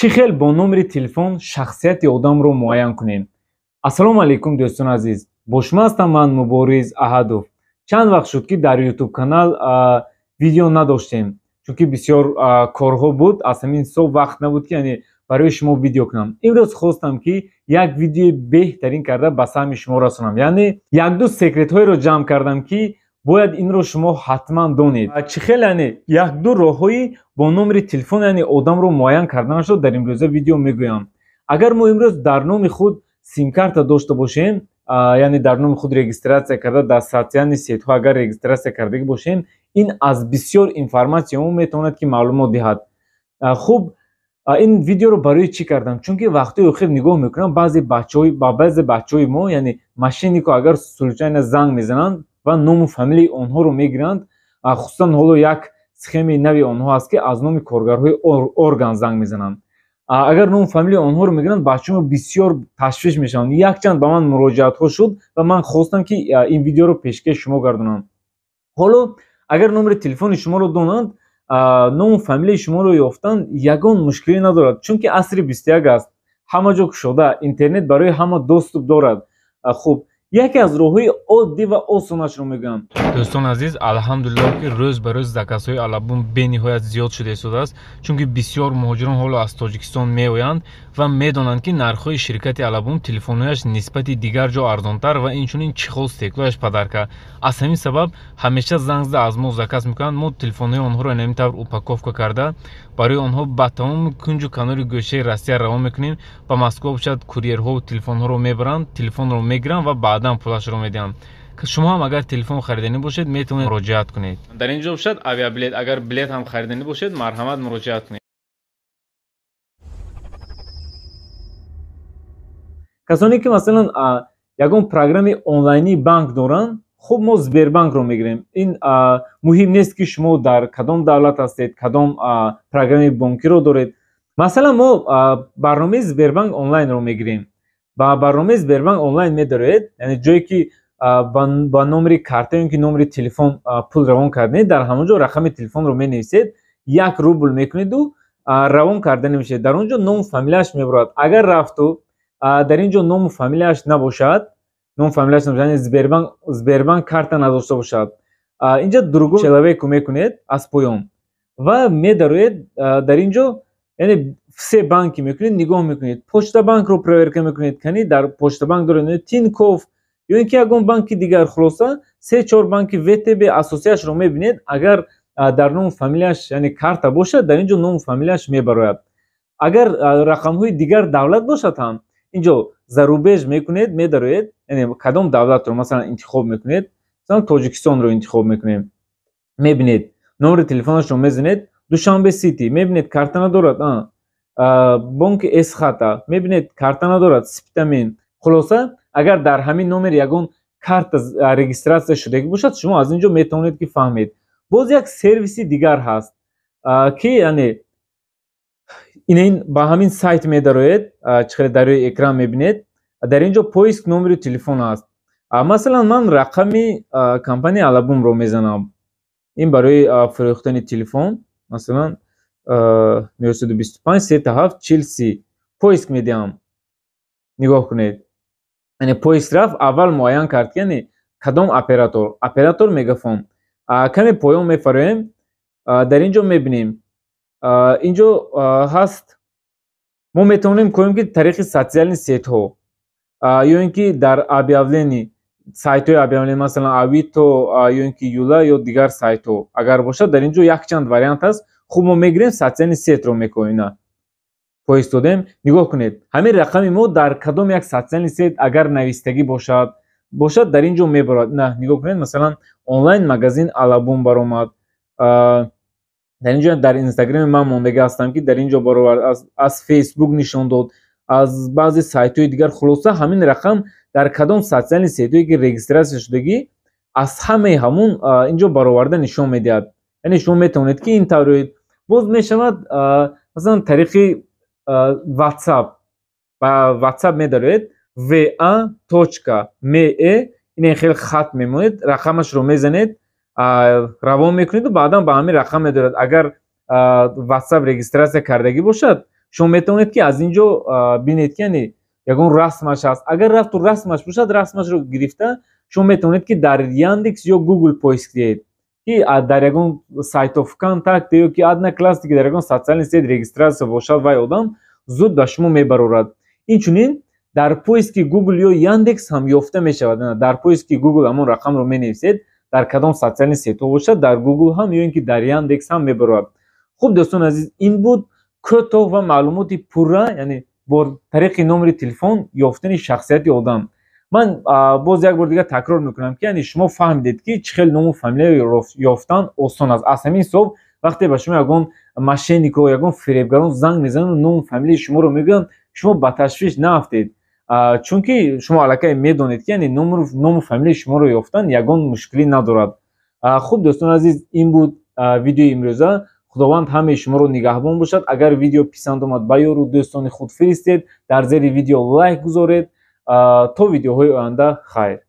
چی خیل با نمبر تلفن شخصیت آدم رو معاین کنیم. السلام علیکم دوستان عزیز. با شما هستم من مبارز احدов. چند وقت شد که در یوتیوب کانال ویدیو نداشتیم چون که بسیار کارها بود. از همین صبح وقت نبود که یعنی برای شما ویدیو کنم. امروز خواستم که یک ویدیو بهترین کرده به سهم شما رسونم. یعنی یک دو سکرت های رو جمع کردم که باید این رو شما حتما دونید. چی خیلی یعنی یک دو راههایی با نمبر تلفن یعنی آدم رو معاین کردن شد در امروز ویدیو میگویم. اگر ما امروز در نام خود سیم کارت داشته باشیم، یعنی در نام خود رجیستراسیون کرده در سایت سایت ها اگر رجیستراسیون کرده باشیم، این از بسیار اینفورماسیون میتواند که معلومات دهد. خوب این ویدیو رو برای چی کردم؟ چون که وقتی اخیر نگاه میکنم بعضی بچهای ما یعنی ماشینی که اگر سلوچین زنگ میزنند و نام و فامیلی آنها رو میگیرند، خصوصا حالا یک سخم نوی آنها است که از نام کارگرهای ارگان زنگ میزنند. اگر نام فامیلی آنها رو میگیرند بچه‌ها بسیار تشویش میشن. یک چند به من مراجعت ها شد و من خواستم که این ویدیو رو پیشکش شما گردونم. حالا اگر نمبر تلفن شما رو دونند، نام فامیلی شما رو یافتن، یگان مشکلی ندارد چون که عصر 21 است. همه جا شده اینترنت برای همه دسترس دارد. خوب یکی از راههای عادی و آسانش رو میگم. دوستان عزیز، الحمدلله که روز به روز زکات‌های علبون به نهایت زیاد شده است چون که بسیار مهاجران حالا از تاجیکستان میآیند و میدانند که نرخ‌های شرکت علبون تلفن‌هایش نسبت دیگر جا ارزان‌تر و اینچنین چخو استقلالش پدرکه. از همین سبب همیشه زنگ زده از ما زکات میکنند. ما تلفن‌های آنها رو نمی‌تونیم اوپاکوفکا کرده برای آنها با تمام کنج و کنار گوشه روسیه روان میکنیم. با مسکو باشد کوریرها و تلفن‌ها رو میبرند، تلفن رو میگیرند و بعداً پولش رو میدن. شما هم اگر تلفن خریدنی باشید میتونید مراجعت کنید. در اینجا باشد اویا بلیت، اگر بلیت هم خریدنی باشید مرحمت مراجعت کنید. کسانی که مثلا یگان پروگرام آنلاینی بانک دارن، خب ما سبربانک رو میگیریم. این مهم نیست که شما در کدام دولت هستید، کدام پروگرام بانکی رو دارید. مثلا ما برنامه سبربانک آنلاین رو میگیریم. با برنامه سبربانک آنلاین میدارید، یعنی جایی که با نمره کارت یا نمره تلفن پول روان کردنید، در همونجا رقم تلفن رو مینویسید، 1 روبل میکنید و روان کردن میشه. در اونجا نام فامیلیش میبرد. اگر رفت و در اینجا نام فامیلیش نباشد، نام فامیلیش نباشد، سبربانک کارت نداشته باشد، اینجا درگو شلوه که میکنید از پایان و میدارید. در اینجا یعنی سه بانکی میکنید، نگاه میکنید. پشت بانک رو پرورکه میکنید کنید، در پشت بانک دارید تینکوف یا اینکه یگان بانکی دیگر خلاصه 3-4 بانکی وتب اساسیش رو میبینید. اگر در نام فامیلیش یعنی کارت باشد، در اینجا نام فامیلیش میبراید. اگر رقم های دیگر دولت باشد هم اینجا ضروبش میکنید، میدارید، یعنی کدام دولت رو مثلا انتخاب میکنید. مثلا تاجیکستان رو انتخاب میکنید، میبینید نمره تلفنش رو میزنید. دوشنبه سیتی میبینید کارت ندارد. بانک اسخاتا میبینید کارت ندارد. سپتامین. خلاصه اگر در همین نمره یگان کارت رجیستراسیون شده باشد، شما از اینجا میتونید که فهمید. باز یک سرویس دیگر هست که یعنی این با همین سایت میدارید، چقدر در روی اکران میبینید. در اینجا پویسک نمره تلفن است. مثلا من رقمی کمپانی علبون رو میزنم. این برای فروختن تلفن مثلا 925 37 40 پویسک میدیم. نگاه کنید، یعنی پویسک رفت اول معاین کرد یعنی کدام اپراتور مگافون. کمی پایان میفرماییم. در اینجا میبینیم اینجا هست ما میتونیم کنیم که طریق سوسیال سایت ها یا اینکه در ابیاولینی سایت های ابیاولینی مثلا اویتو یا اینکه یولا یا دیگر سایت ها اگر باشد، در اینجا یک چند واریانت هست. خوب ما میگیریم سوسیال سایت رو میکنیم. پویست دادیم. نگاه کنید همین رقم ما در کدام یک سوسیال سایت اگر نویستگی باشد در اینجا میبرد. نه نگاه کنید مثلا آنلاین مگزین علبون برآمد. در اینجا در اینستاگرام من موندگی هستم که در اینجا برآورد، از فیسبوک نشان داد، از بعضی سایت های دیگر. خلاصه همین رقم در کدام سوسیال سایت هایی که رجیستراسیون شدگی از همون اینجا برآورده نشان میدهد. یعنی شما میتونید که این طوری باز میشود. مثلا طریق واتساپ با واتساپ میدارید va.me این خیلی خط میمونید، رقمش رو میزنید، روان میکنید و بعدا با همین رقم میدارد. اگر واتساپ رجیستراسیون کردگی باشد шумо метавонед ки аз инҷо бинед ки яъне ягон расмаш аст. Агар рафту расмаш бошад, расмашро гирифта шумо метавонед ки дар Яндекс ё Google поиск диҳед ки дар ягон сайтов ВКонтакте ё ки Одноклассники ки дар ягон социални сет регистратсия бошад, вай одам зуд ба шумо мебарорад. Инчунин дар поиски Google ё Яндекс ҳам ёфта мешавад. Дар поиски Google ҳамон рақамро менависед, дар кадом социални сетҳо бошад, дар Google ҳам ё ин ки дар Яндекс ҳам мебарорад. Хуб дӯстон азиз, ин буд кӯтоҳ ва маълумоти пурра, яъне бо тариқи номери телефон ёфтани шахсияти одам. Ман боз як бор дига такрор мекунам ки яъне шумо фаҳмидед ки чӣ хел ному фамилияро ёфтан осон аст. Аз ҳамин ҳисоб вақте ба шумо ягон мошеннико, ягон фиребгарон занг мезананд, ному фамилияи шуморо мегӯянд, шумо ба ташвиш наафтед, чунки шумо аллакай медонед ки яъне ному фамилияи шуморо ёфтан ягон мушкилӣ надорад. Хуб дӯстон азиз, ин буд видеои имрӯза. худованд ҳамаи шуморо нигаҳбон бошад. Агар видео писанд омад, ба ёру дӯстони худ фиристед, дар зери видео лайк гузоред. то видеоҳои оянда, хайр.